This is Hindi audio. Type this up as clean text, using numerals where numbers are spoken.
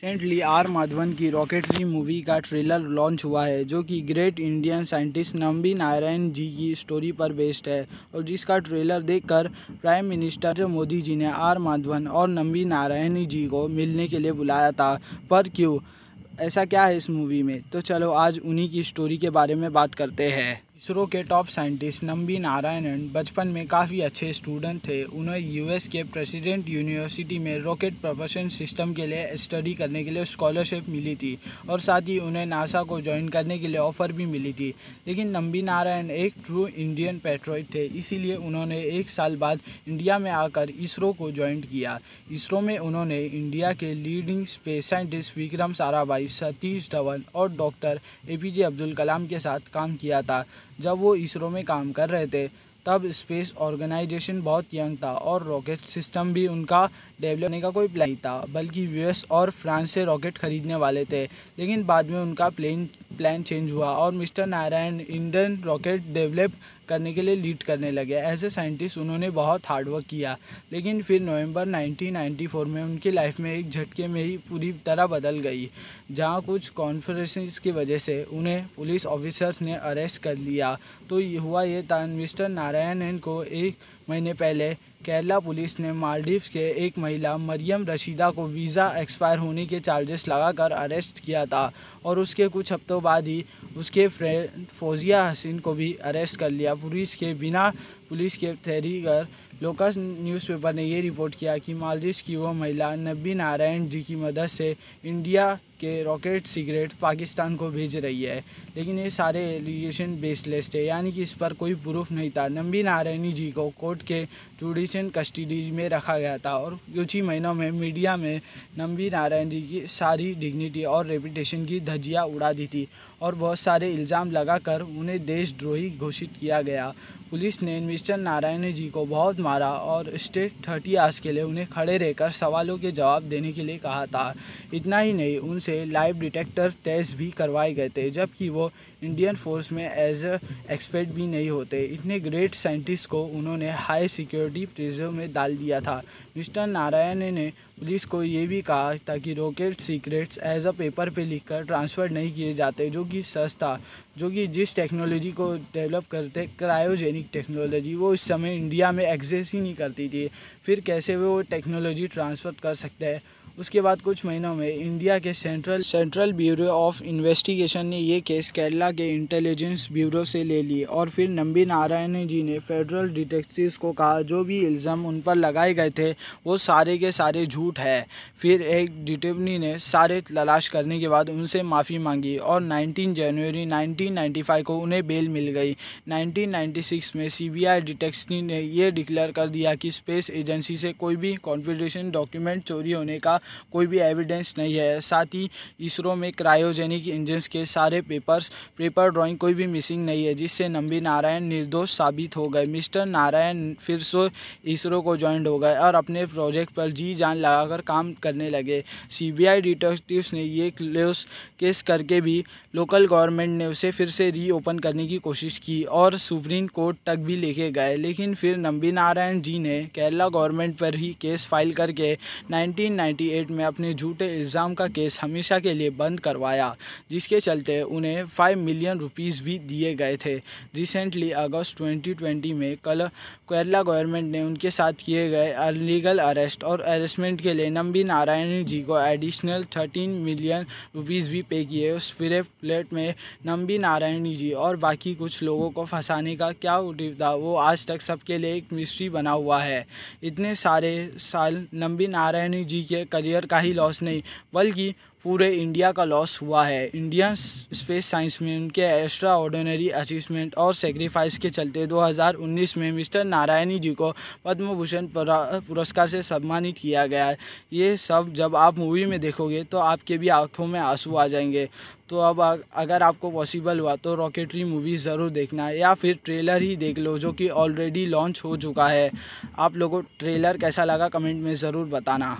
रिसेंटली आर माधवन की रॉकेटरी मूवी का ट्रेलर लॉन्च हुआ है, जो कि great Indian scientist Nambi Narayan ji की स्टोरी पर बेस्ड है। और जिसका ट्रेलर देखकर प्राइम मिनिस्टर मोदी जी ने आर माधवन और नंबी नारायण जी को मिलने के लिए बुलाया था। पर क्यों, ऐसा क्या है इस मूवी में? तो चलो आज उन्हीं की स्टोरी के बारे में बात करते हैं। इसरो के टॉप साइंटिस्ट नंबी नारायणन बचपन में काफ़ी अच्छे स्टूडेंट थे। उन्हें यूएस के प्रेसिडेंट यूनिवर्सिटी में रॉकेट प्रपल्शन सिस्टम के लिए स्टडी करने के लिए स्कॉलरशिप मिली थी और साथ ही उन्हें नासा को ज्वाइन करने के लिए ऑफ़र भी मिली थी। लेकिन नंबी नारायण एक ट्रू इंडियन पैट्रियट थे, इसीलिए उन्होंने 1 साल बाद इंडिया में आकर इसरो को ज्वाइन किया। इसरो में उन्होंने इंडिया के leading space scientist Vikram Sarabhai, Satish Dhawan और डॉक्टर एपीजे अब्दुल कलाम के साथ काम किया था। जब वो इसरो में काम कर रहे थे तब स्पेस ऑर्गेनाइजेशन बहुत यंग था और रॉकेट सिस्टम भी उनका डेवलप करने का कोई प्लान नहीं था, बल्कि यूएस और फ्रांस से रॉकेट खरीदने वाले थे। लेकिन बाद में उनका प्लान चेंज हुआ और mister Narayan Indian rocket develop करने के लिए लीड करने लगे। एज ए साइंटिस्ट उन्होंने बहुत हार्डवर्क किया, लेकिन फिर नवंबर 1994 में उनकी लाइफ में एक झटके में ही पूरी तरह बदल गई, जहां कुछ कॉन्फ्रेंसेस की वजह से उन्हें पुलिस ऑफिसर्स ने अरेस्ट कर लिया। तो हुआ ये था, मिस्टर नारायणन को 1 महीने पहले केरला पुलिस ने मालदीव के एक महिला मरियम रशीदा को वीज़ा एक्सपायर होने के चार्जेस लगाकर अरेस्ट किया था और उसके कुछ हफ्तों बाद ही उसके फ्रेंड फौजिया हसीन को भी अरेस्ट कर लिया पुलिस के तहरीर। लोकस न्यूज़पेपर ने ये रिपोर्ट किया कि मालदीव की वो महिला नंबी नारायण जी की मदद से इंडिया के रॉकेट सीक्रेट पाकिस्तान को भेज रही है। लेकिन ये सारे एलिगेशन बेसलेस थे, यानी कि इस पर कोई प्रूफ नहीं था। नंबी नारायण जी को कोर्ट के जुडिशियल कस्टडी में रखा गया था और कुछ ही महीनों में मीडिया में नंबी नारायण जी की सारी डिग्निटी और रेपुटेशन की धज्जियां उड़ा दी थी और बहुत सारे इल्ज़ाम लगाकर उन्हें देशद्रोही घोषित किया गया। पुलिस ने मिस्टर नारायण जी को बहुत मारा और स्टे 30 आवर्स के लिए उन्हें खड़े रहकर सवालों के जवाब देने के लिए कहा था। इतना ही नहीं, उनसे लाइव डिटेक्टर टेस्ट भी करवाए गए थे, जबकि वो इंडियन फोर्स में एज एक्सपर्ट भी नहीं होते। इतने ग्रेट साइंटिस्ट को उन्होंने हाई सिक्योरिटी प्रिजन में डाल दिया था। मिस्टर नारायण ने पुलिस को ये भी कहा था कि rocket secrets as a paper पे लिखकर ट्रांसफ़र नहीं किए जाते, जो कि सच था। जो कि जिस टेक्नोलॉजी को डेवलप करते, क्रायोजेनिक टेक्नोलॉजी, वो इस समय इंडिया में एग्जिस्ट ही नहीं करती थी। फिर कैसे वो टेक्नोलॉजी ट्रांसफ़र कर सकते हैं? उसके बाद कुछ महीनों में इंडिया के सेंट्रल ब्यूरो ऑफ इन्वेस्टिगेशन ने ये केस केरला के इंटेलिजेंस ब्यूरो से ले ली और फिर नंबी नारायण जी ने फेडरल डिटेक्टिव्स को कहा जो भी इल्ज़ाम उन पर लगाए गए थे वो सारे के सारे झूठ है। फिर एक डिटेक्टिव ने सारे तलाश करने के बाद उनसे माफ़ी मांगी और 19 जनवरी 1995 को उन्हें बेल मिल गई। 1996 में सीबीआई डिटेक्टिव ने यह डिक्लेयर कर दिया कि स्पेस एजेंसी से कोई भी कॉन्फिडेंशियल डॉक्यूमेंट चोरी होने का कोई भी एविडेंस नहीं है। साथ ही इसरो में क्रायोजेनिक इंजन्स के सारे पेपर ड्राइंग कोई भी मिसिंग नहीं है, जिससे नंबी नारायण निर्दोष साबित हो गए। मिस्टर नारायण फिर से इसरो को ज्वाइन हो गए और अपने प्रोजेक्ट पर जी जान लगाकर काम करने लगे। सीबीआई डिटेक्टिव्स ने ये क्लोज केस करके भी लोकल गवर्नमेंट ने उसे फिर से रीओपन करने की कोशिश की और सुप्रीम कोर्ट तक भी लेके गए। लेकिन फिर नंबी नारायण जी ने केरला गवर्नमेंट पर ही केस फाइल करके 1998 में अपने झूठे इल्ज़ाम का केस हमेशा के लिए बंद करवाया, जिसके चलते उन्हें 5 मिलियन रुपीज़ भी दिए गए थे। रिसेंटली अगस्त 2020 में केरला गवर्नमेंट ने उनके साथ किए गए अनलीगल अरेस्ट और अरेस्टमेंट के लिए नंबी नारायण जी को एडिशनल 13 मिलियन रुपीज़ भी पे किए। उस पूरे प्लेट में नंबी नारायण जी और बाकी कुछ लोगों को फंसाने का क्या मोटिव था, वो आज तक सबके लिए एक मिस्ट्री बना हुआ है। इतने सारे साल नंबी नारायण जी के करियर का ही लॉस नहीं, बल्कि पूरे इंडिया का लॉस हुआ है। इंडियन स्पेस साइंस में उनके एक्स्ट्रा ऑर्डिनरी अचीवमेंट और सेक्रीफाइस के चलते 2019 में मिस्टर नारायणी जी को पद्म भूषण पुरस्कार से सम्मानित किया गया है। ये सब जब आप मूवी में देखोगे तो आपके भी आंखों में आंसू आ जाएंगे। तो अब अगर आपको पॉसिबल हुआ तो रॉकेटरी मूवी ज़रूर देखना, या फिर ट्रेलर ही देख लो जो कि ऑलरेडी लॉन्च हो चुका है। आप लोगों को ट्रेलर कैसा लगा कमेंट में ज़रूर बताना।